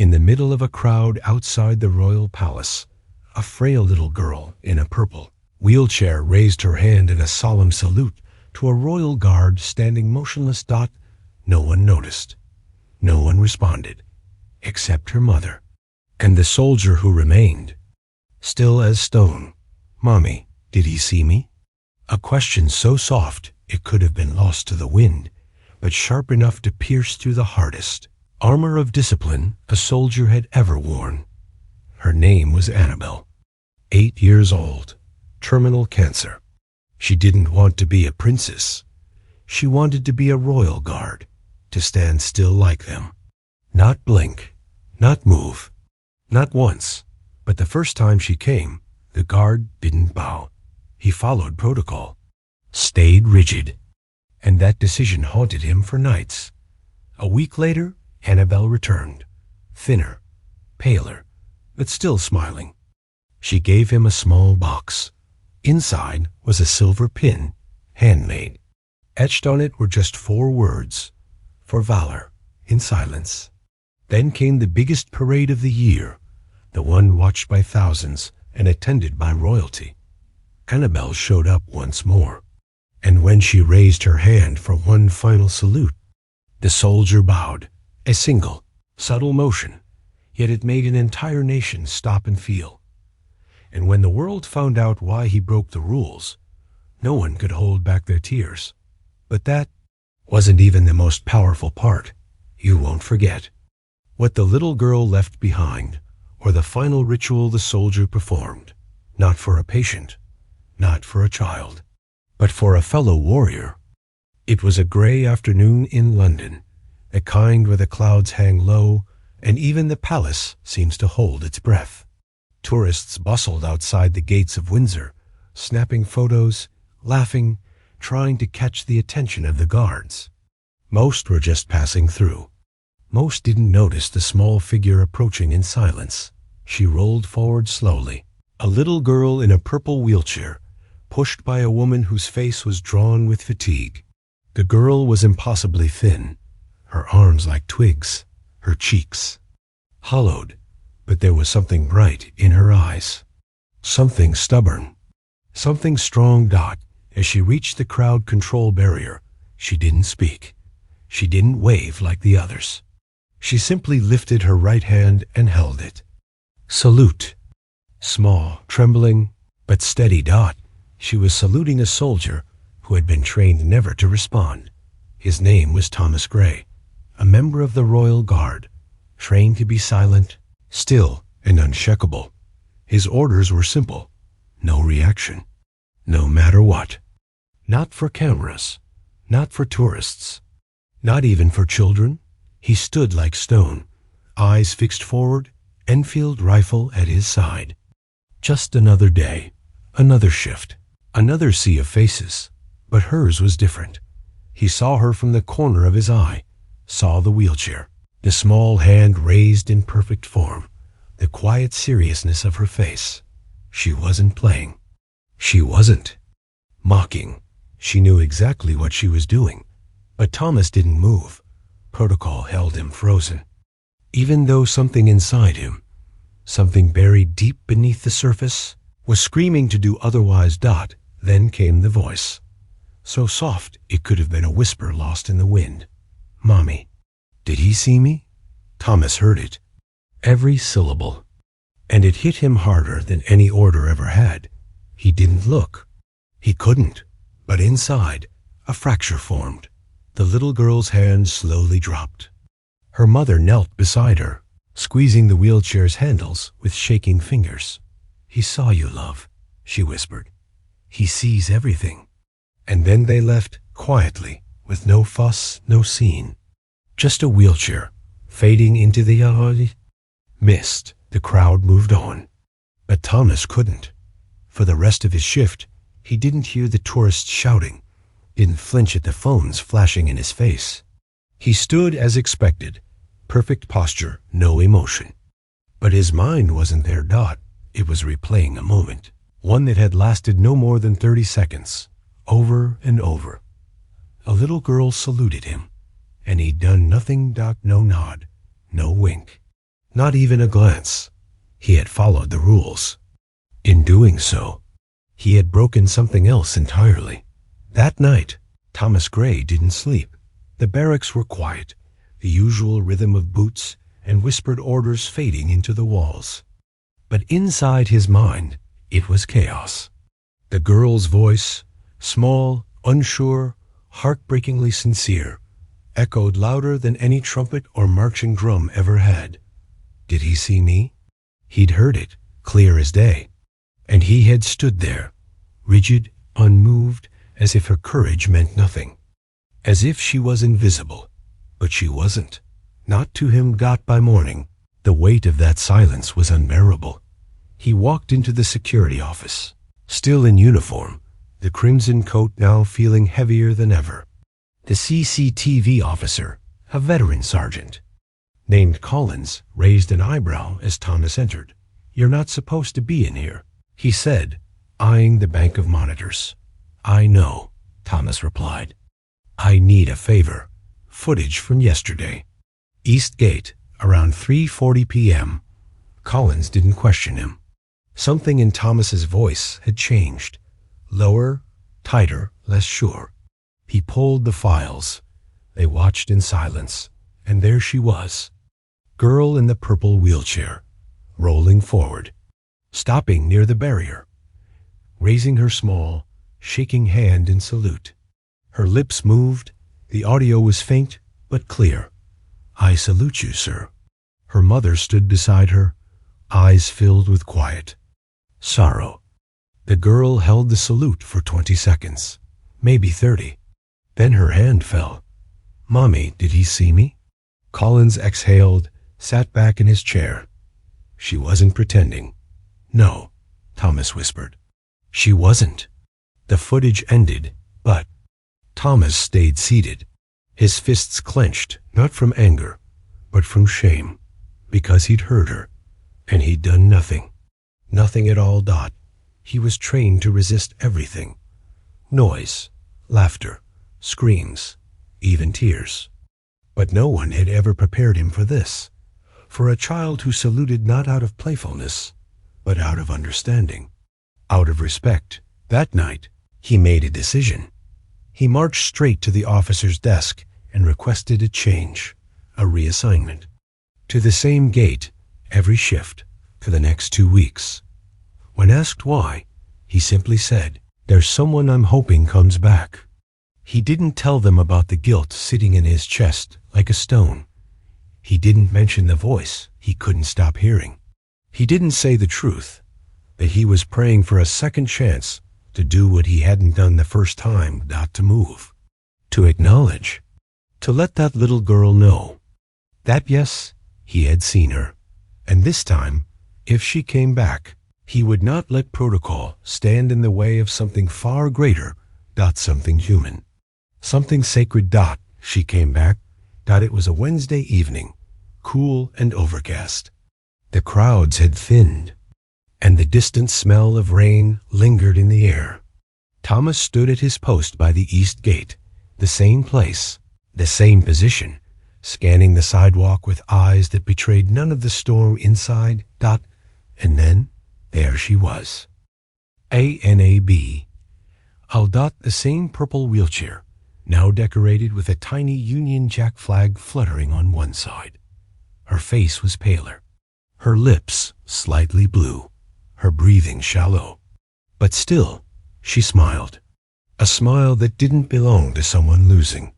In the middle of a crowd outside the royal palace, a frail little girl in a purple wheelchair raised her hand in a solemn salute to a royal guard standing motionless. No one noticed. No one responded, except her mother and the soldier who remained, still as stone. "Mommy, did he see me?" A question so soft it could have been lost to the wind, but sharp enough to pierce through the hardest armor of discipline a soldier had ever worn. Her name was Anabel, 8 years old, terminal cancer. She didn't want to be a princess. She wanted to be a royal guard, to stand still like them. Not blink, not move, not once. But the first time she came, the guard didn't bow. He followed protocol, stayed rigid, and that decision haunted him for nights. A week later, Anabel returned, thinner, paler, but still smiling. She gave him a small box. Inside was a silver pin, handmade. Etched on it were just 4 words, "For valor, in silence." Then came the biggest parade of the year, the one watched by thousands and attended by royalty. Anabel showed up once more, and when she raised her hand for one final salute, the soldier bowed, a single, subtle motion, yet it made an entire nation stop and feel. And when the world found out why he broke the rules, no one could hold back their tears. But that wasn't even the most powerful part. You won't forget what the little girl left behind, or the final ritual the soldier performed, not for a patient, not for a child, but for a fellow warrior. It was a gray afternoon in London, a kind where the clouds hang low, and even the palace seems to hold its breath. Tourists bustled outside the gates of Windsor, snapping photos, laughing, trying to catch the attention of the guards. Most were just passing through. Most didn't notice the small figure approaching in silence. She rolled forward slowly, a little girl in a purple wheelchair, pushed by a woman whose face was drawn with fatigue. The girl was impossibly thin, her arms like twigs, her cheeks hollowed, but there was something bright in her eyes, something stubborn, something strong. As she reached the crowd control barrier, she didn't speak. She didn't wave like the others. She simply lifted her right hand and held it. Salute. Small, trembling, but steady. She was saluting a soldier who had been trained never to respond. His name was Thomas Gray, a member of the Royal Guard, trained to be silent, still, and unshakable. His orders were simple: no reaction, no matter what. Not for cameras, not for tourists, not even for children. He stood like stone, eyes fixed forward, Enfield rifle at his side. Just another day, another shift, another sea of faces, but hers was different. He saw her from the corner of his eye, saw the wheelchair, the small hand raised in perfect form, the quiet seriousness of her face. She wasn't playing. She wasn't mocking. She knew exactly what she was doing. But Thomas didn't move. Protocol held him frozen. Even though something inside him, something buried deep beneath the surface, was screaming to do otherwise. Then came the voice, so soft it could have been a whisper lost in the wind. "Mommy, did he see me?" Thomas heard it, every syllable, and it hit him harder than any order ever had. He didn't look. He couldn't. But inside, a fracture formed. The little girl's hand slowly dropped. Her mother knelt beside her, squeezing the wheelchair's handles with shaking fingers. "He saw you, love," she whispered. "He sees everything." And then they left quietly, with no fuss, no scene. Just a wheelchair, fading into the mist. The crowd moved on. But Thomas couldn't. For the rest of his shift, he didn't hear the tourists shouting, didn't flinch at the phones flashing in his face. He stood as expected, perfect posture, no emotion. But his mind wasn't there. It was replaying a moment, one that had lasted no more than 30 seconds, over and over. A little girl saluted him, and he'd done nothing. No nod, no wink. Not even a glance. He had followed the rules. In doing so, he had broken something else entirely. That night, Thomas Gray didn't sleep. The barracks were quiet, the usual rhythm of boots and whispered orders fading into the walls. But inside his mind, it was chaos. The girl's voice, small, unsure, heartbreakingly sincere, echoed louder than any trumpet or marching drum ever had. Did he see me? He'd heard it, clear as day. And he had stood there, rigid, unmoved, as if her courage meant nothing. As if she was invisible. But she wasn't. Not to him got by morning. The weight of that silence was unbearable. He walked into the security office, still in uniform, the crimson coat now feeling heavier than ever. The CCTV officer, a veteran sergeant, named Collins, raised an eyebrow as Thomas entered. "You're not supposed to be in here," he said, eyeing the bank of monitors. "I know," Thomas replied. "I need a favor. Footage from yesterday." East Gate, around 3:40 p.m. Collins didn't question him. Something in Thomas's voice had changed. Lower, tighter, less sure. He pulled the files. They watched in silence. And there she was. Girl in the purple wheelchair, rolling forward, stopping near the barrier, raising her small, shaking hand in salute. Her lips moved. The audio was faint but clear. "I salute you, sir." Her mother stood beside her, eyes filled with quiet sorrow. The girl held the salute for 20 seconds, maybe 30. Then her hand fell. "Mommy, did he see me?" Collins exhaled, sat back in his chair. She wasn't pretending. "No," Thomas whispered. She wasn't. The footage ended, but Thomas stayed seated, his fists clenched, not from anger, but from shame, because he'd heard her, and he'd done nothing. Nothing at all. He was trained to resist everything. Noise, laughter, screams, even tears. But no one had ever prepared him for this, for a child who saluted not out of playfulness, but out of understanding, out of respect. That night, he made a decision. He marched straight to the officer's desk and requested a change, a reassignment. To the same gate, every shift, for the next 2 weeks. When asked why, he simply said, "There's someone I'm hoping comes back." He didn't tell them about the guilt sitting in his chest like a stone. He didn't mention the voice he couldn't stop hearing. He didn't say the truth, that he was praying for a second chance to do what he hadn't done the first time, not to move, to acknowledge, to let that little girl know that yes, he had seen her, and this time, if she came back, he would not let protocol stand in the way of something far greater, something human, something sacred. She came back. It was a Wednesday evening, cool and overcast. The crowds had thinned, and the distant smell of rain lingered in the air. Thomas stood at his post by the east gate, the same place, the same position, scanning the sidewalk with eyes that betrayed none of the storm inside. And then, there she was. Anabel. The same purple wheelchair, now decorated with a tiny Union Jack flag fluttering on one side. Her face was paler, her lips slightly blue, her breathing shallow. But still, she smiled. A smile that didn't belong to someone losing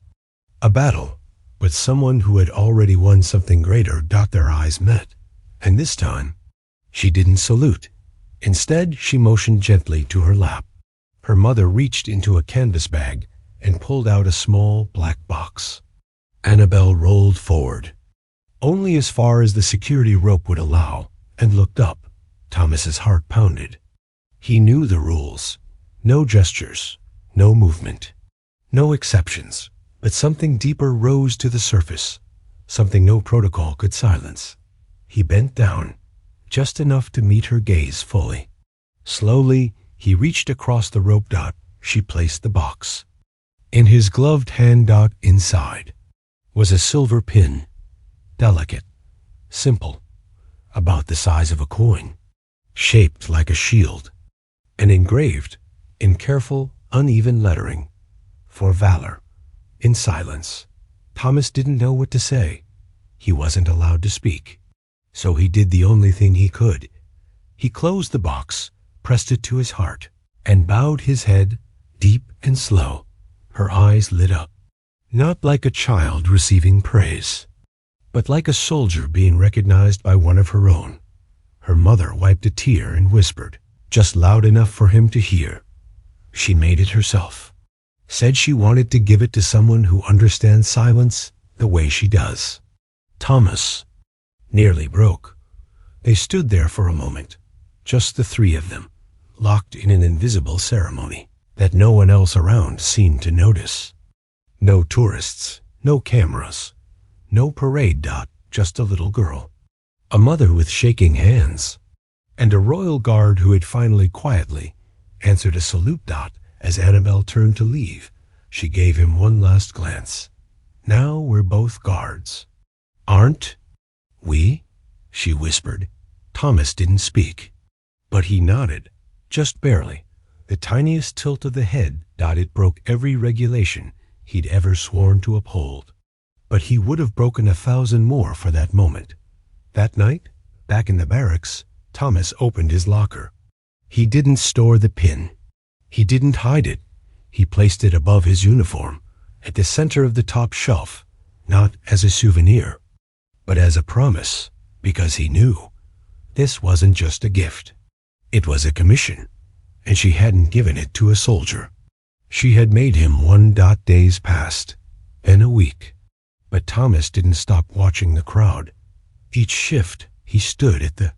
a battle, but someone who had already won something greater. Their eyes met, and this time, she didn't salute. Instead, she motioned gently to her lap. Her mother reached into a canvas bag and pulled out a small black box. Anabel rolled forward, only as far as the security rope would allow, and looked up. Thomas's heart pounded. He knew the rules. No gestures, no movement, no exceptions. But something deeper rose to the surface, something no protocol could silence. He bent down, just enough to meet her gaze fully. Slowly, he reached across the rope. She placed the box. In his gloved hand. Inside was a silver pin, delicate, simple, about the size of a coin, shaped like a shield, and engraved in careful, uneven lettering, "For valor, in silence." Thomas didn't know what to say. He wasn't allowed to speak. So he did the only thing he could. He closed the box, pressed it to his heart, and bowed his head deep and slow. Her eyes lit up, not like a child receiving praise, but like a soldier being recognized by one of her own. Her mother wiped a tear and whispered, just loud enough for him to hear. She made it herself. Said she wanted to give it to someone who understands silence the way she does. Thomas nearly broke. They stood there for a moment, just the three of them, locked in an invisible ceremony that no one else around seemed to notice. No tourists, no cameras, no parade. Just a little girl, a mother with shaking hands, and a royal guard who had finally quietly answered a salute. As Anabel turned to leave, she gave him one last glance. "Now we're both guards, aren't we?" she whispered. Thomas didn't speak, but he nodded, just barely, the tiniest tilt of the head. It broke every regulation he'd ever sworn to uphold. But he would have broken 1,000 more for that moment. That night, back in the barracks, Thomas opened his locker. He didn't store the pin. He didn't hide it. He placed it above his uniform, at the center of the top shelf, not as a souvenir, but as a promise, because he knew this wasn't just a gift. It was a commission, and she hadn't given it to a soldier. She had made him one. Days passed, and a week. But Thomas didn't stop watching the crowd. Each shift, he stood at the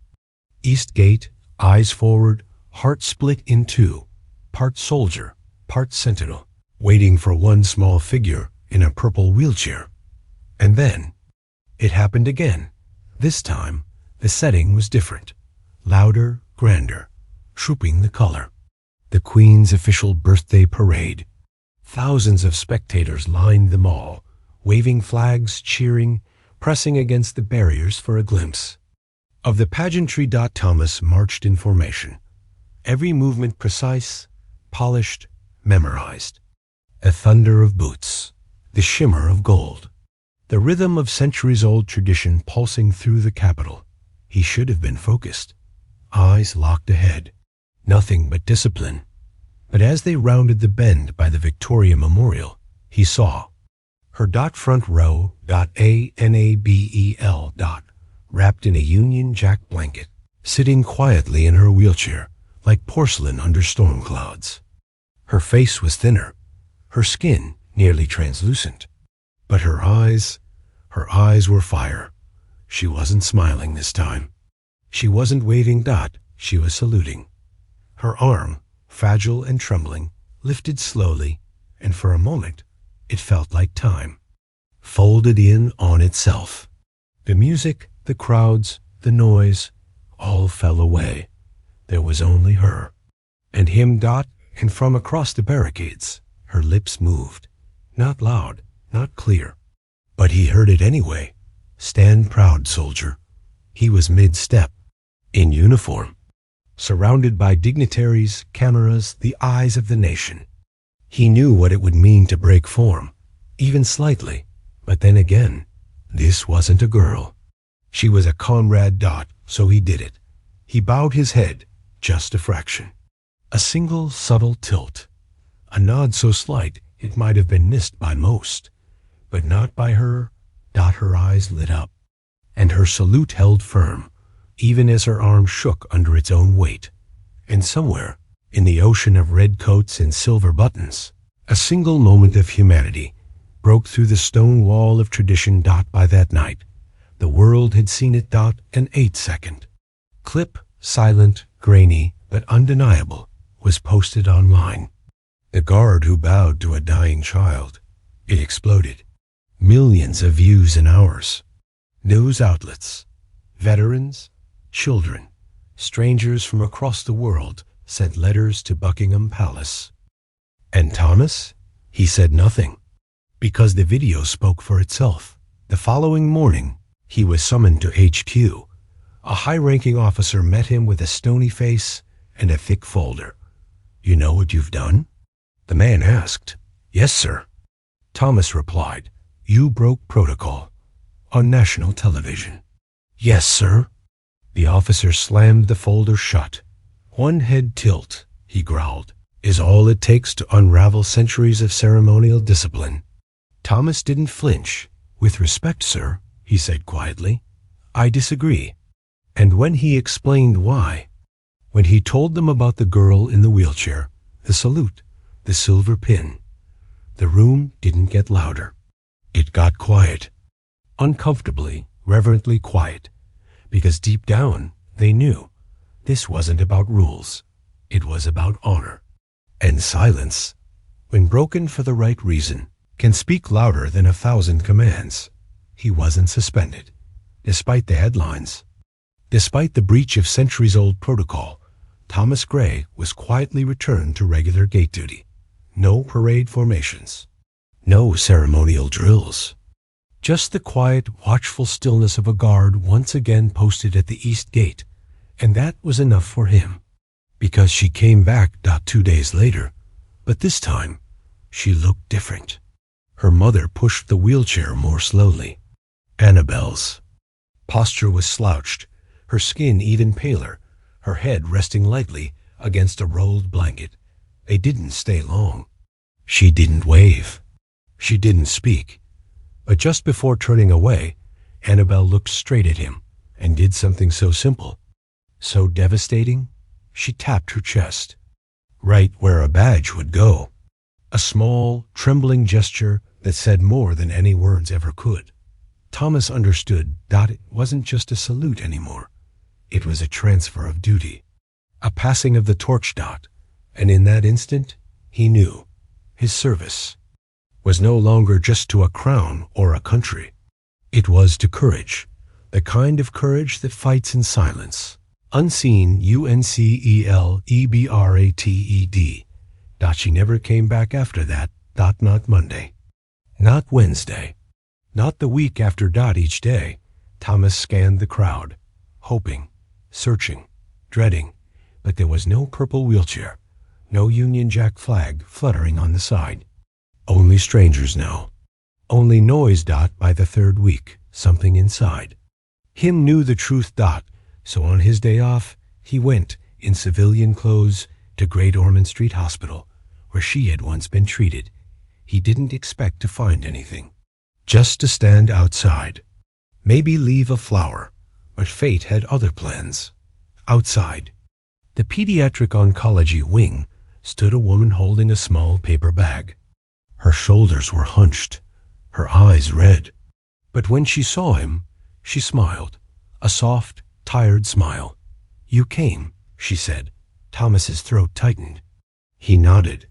east gate, eyes forward, heart split in two, part soldier, part sentinel, waiting for one small figure in a purple wheelchair. And then, it happened again. This time, the setting was different, louder, grander, trooping the color. The Queen's official birthday parade. Thousands of spectators lined the mall, waving flags, cheering, pressing against the barriers for a glimpse of the pageantry. Thomas marched in formation, every movement precise, polished, memorized. A thunder of boots, the shimmer of gold, the rhythm of centuries-old tradition pulsing through the capital. He should have been focused, eyes locked ahead, nothing but discipline. But as they rounded the bend by the Victoria Memorial, he saw her. Front row. Anabel. Wrapped in a Union Jack blanket, sitting quietly in her wheelchair, like porcelain under storm clouds. Her face was thinner, her skin nearly translucent, but her eyes were fire. She wasn't smiling this time. She wasn't waving. She was saluting. Her arm, fragile and trembling, lifted slowly, and for a moment, it felt like time folded in on itself. The music, the crowds, the noise, all fell away. There was only her and him. And from across the barricades, her lips moved, not loud, not clear, but he heard it anyway. "Stand proud, soldier." He was mid-step, in uniform, surrounded by dignitaries, cameras, the eyes of the nation. He knew what it would mean to break form, even slightly, but then again, this wasn't a girl. She was a comrade. So he did it. He bowed his head, just a fraction. A single subtle tilt, a nod so slight it might have been missed by most, but not by her. Her eyes lit up, and her salute held firm, even as her arm shook under its own weight. And somewhere, in the ocean of red coats and silver buttons, a single moment of humanity broke through the stone wall of tradition. By that night, the world had seen it. An 8-second clip, silent, grainy, but undeniable, was posted online. The guard who bowed to a dying child. It exploded. Millions of views in hours. News outlets, veterans, children, strangers from across the world sent letters to Buckingham Palace. And Thomas? He said nothing, because the video spoke for itself. The following morning, he was summoned to HQ, A high-ranking officer met him with a stony face and a thick folder. "You know what you've done?" The man asked. "Yes, sir." Thomas replied, "You broke protocol on national television." "Yes, sir." The officer slammed the folder shut. "One head tilt," he growled, "is all it takes to unravel centuries of ceremonial discipline." Thomas didn't flinch. "With respect, sir," he said quietly, "I disagree." And when he explained why, when he told them about the girl in the wheelchair, the salute, the silver pin, the room didn't get louder. It got quiet. Uncomfortably, reverently quiet, because deep down they knew this wasn't about rules. It was about honor. And silence, when broken for the right reason, can speak louder than 1,000 commands. He wasn't suspended, despite the headlines. Despite the breach of centuries-old protocol, Thomas Gray was quietly returned to regular gate duty. No parade formations. No ceremonial drills. Just the quiet, watchful stillness of a guard once again posted at the east gate, and that was enough for him. Because she came back 2 days later, but this time she looked different. Her mother pushed the wheelchair more slowly. Anabel's posture was slouched, her skin even paler, her head resting lightly against a rolled blanket. They didn't stay long. She didn't wave. She didn't speak. But just before turning away, Anabel looked straight at him and did something so simple, so devastating. She tapped her chest, right where a badge would go. A small, trembling gesture that said more than any words ever could. Thomas understood that it wasn't just a salute anymore. It was a transfer of duty, a passing of the torch. And in that instant, he knew his service was no longer just to a crown or a country. It was to courage, the kind of courage that fights in silence. Unseen, UNCELEBRATED. She never came back after that. Not Monday. Not Wednesday. Not the week after. Each day, Thomas scanned the crowd, hoping, searching, dreading, but there was no purple wheelchair, no Union Jack flag fluttering on the side. Only strangers now. Only noise. By the third week, something inside him knew the truth. So on his day off, he went, in civilian clothes, to Great Ormond Street Hospital, where she had once been treated. He didn't expect to find anything. Just to stand outside. Maybe leave a flower, but fate had other plans. Outside, the pediatric oncology wing, stood a woman holding a small paper bag. Her shoulders were hunched, her eyes red. But when she saw him, she smiled, a soft, tired smile. "You came," she said. Thomas's throat tightened. He nodded.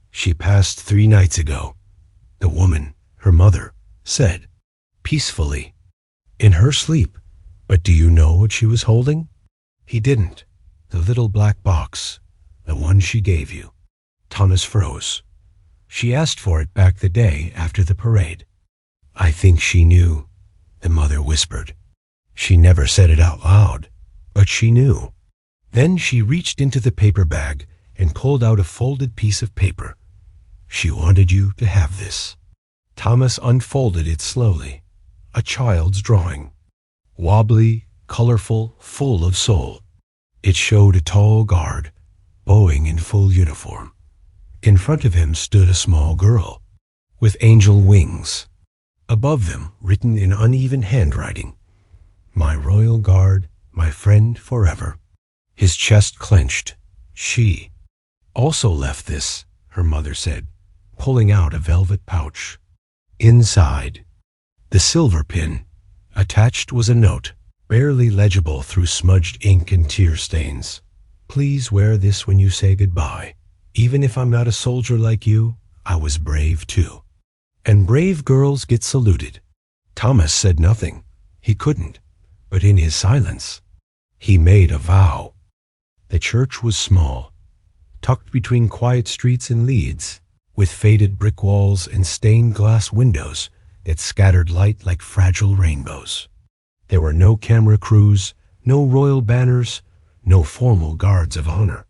"She passed 3 nights ago," the woman, her mother, said, peacefully, in her sleep. "But do you know what she was holding?" He didn't. "The little black box, the one she gave you." Thomas froze. "She asked for it back the day after the parade." "I think she knew," the mother whispered. She never said it out loud, but she knew. Then she reached into the paper bag and pulled out a folded piece of paper. "She wanted you to have this." Thomas unfolded it slowly. A child's drawing. Wobbly, colorful, full of soul. It showed a tall guard, bowing in full uniform. In front of him stood a small girl, with angel wings. Above them, written in uneven handwriting, "My royal guard, my friend forever." His chest clenched. She also left this, her mother said, pulling out a velvet pouch. Inside, the silver pin. Attached was a note, barely legible through smudged ink and tear stains. "Please wear this when you say goodbye. Even if I'm not a soldier like you, I was brave too. And brave girls get saluted." Thomas said nothing. He couldn't. But in his silence, he made a vow. The church was small, tucked between quiet streets in Leeds, with faded brick walls and stained glass windows that scattered light like fragile rainbows. There were no camera crews, No royal banners, no formal guards of honor.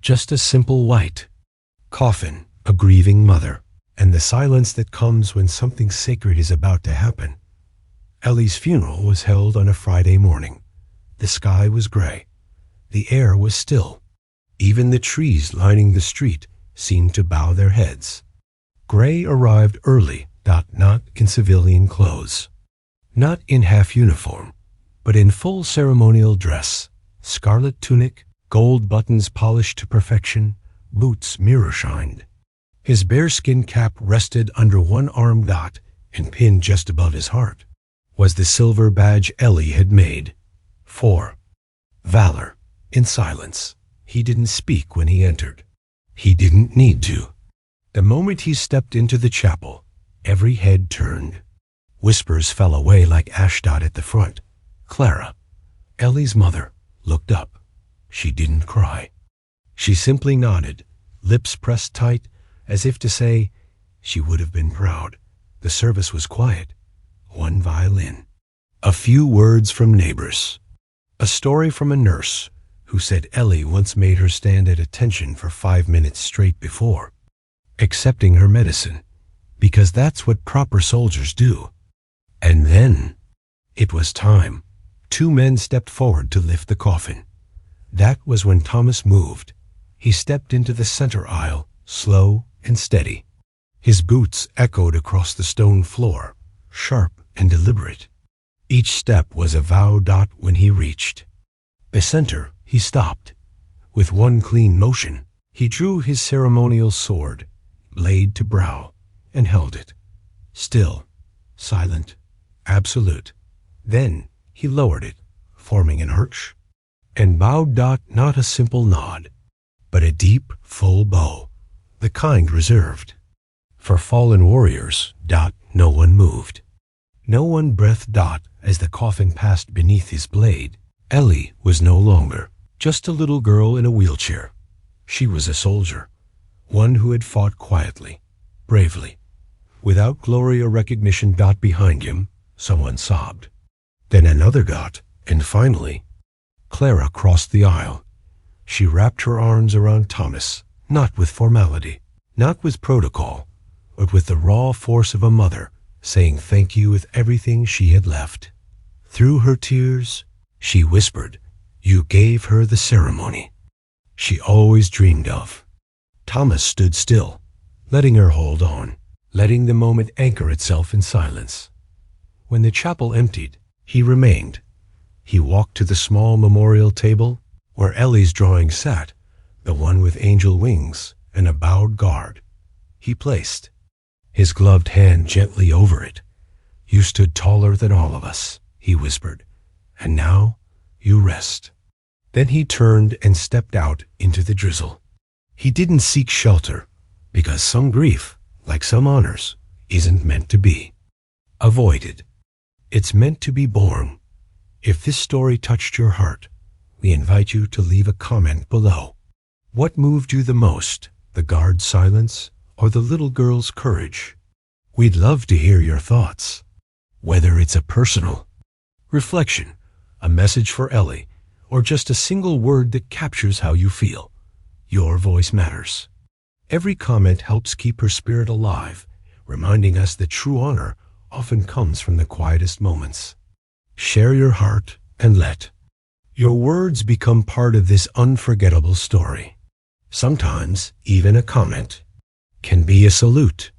Just a simple white coffin, a grieving mother, and the silence that comes when something sacred is about to happen. Ellie's funeral was held on a Friday morning. The sky was gray. The air was still. Even the trees lining the street seemed to bow their heads. Gray arrived early, not in civilian clothes. Not in half uniform, but in full ceremonial dress, scarlet tunic, gold buttons polished to perfection, boots mirror-shined. His bearskin cap rested under one arm, and pinned just above his heart was the silver badge Ellie had made. For valor. In silence. He didn't speak when he entered. He didn't need to. The moment he stepped into the chapel, every head turned. Whispers fell away like ashdot at the front. Clara, Ellie's mother, looked up. She didn't cry. She simply nodded, lips pressed tight, as if to say she would have been proud. The service was quiet. One violin. A few words from neighbors. A story from a nurse who said Ellie once made her stand at attention for 5 minutes straight before accepting her medicine, because that's what proper soldiers do. And then it was time. 2 men stepped forward to lift the coffin. That was when Thomas moved. He stepped into the center aisle, slow and steady. His boots echoed across the stone floor, sharp and deliberate. Each step was a vow. When he reached the center, he stopped. With one clean motion, he drew his ceremonial sword, blade to brow, and held it. Still, silent, absolute. Then he lowered it, forming an arch, and bowed. Not a simple nod, but a deep, full bow, the kind reserved for fallen warriors. No one moved. No one breathed. As the coffin passed beneath his blade, Ellie was no longer just a little girl in a wheelchair. She was a soldier, one who had fought quietly, bravely, without glory or recognition. Behind him, someone sobbed. Then another got, and finally, Clara crossed the aisle. She wrapped her arms around Thomas, not with formality, not with protocol, but with the raw force of a mother saying thank you with everything she had left. Through her tears, she whispered, "You gave her the ceremony she always dreamed of." Thomas stood still, letting her hold on, letting the moment anchor itself in silence. When the chapel emptied, he remained. He walked to the small memorial table where Ellie's drawing sat, the one with angel wings and a bowed guard. He placed his gloved hand gently over it. "You stood taller than all of us," he whispered, "and now you rest." Then he turned and stepped out into the drizzle. He didn't seek shelter, because some grief, like some honors, isn't meant to be avoided. It's meant to be borne. If this story touched your heart, we invite you to leave a comment below. What moved you the most, the guard's silence or the little girl's courage? We'd love to hear your thoughts. Whether it's a personal reflection, a message for Ellie, or just a single word that captures how you feel, your voice matters. Every comment helps keep her spirit alive, reminding us that true honor often comes from the quietest moments. Share your heart and let your words become part of this unforgettable story. Sometimes, even a comment can be a salute.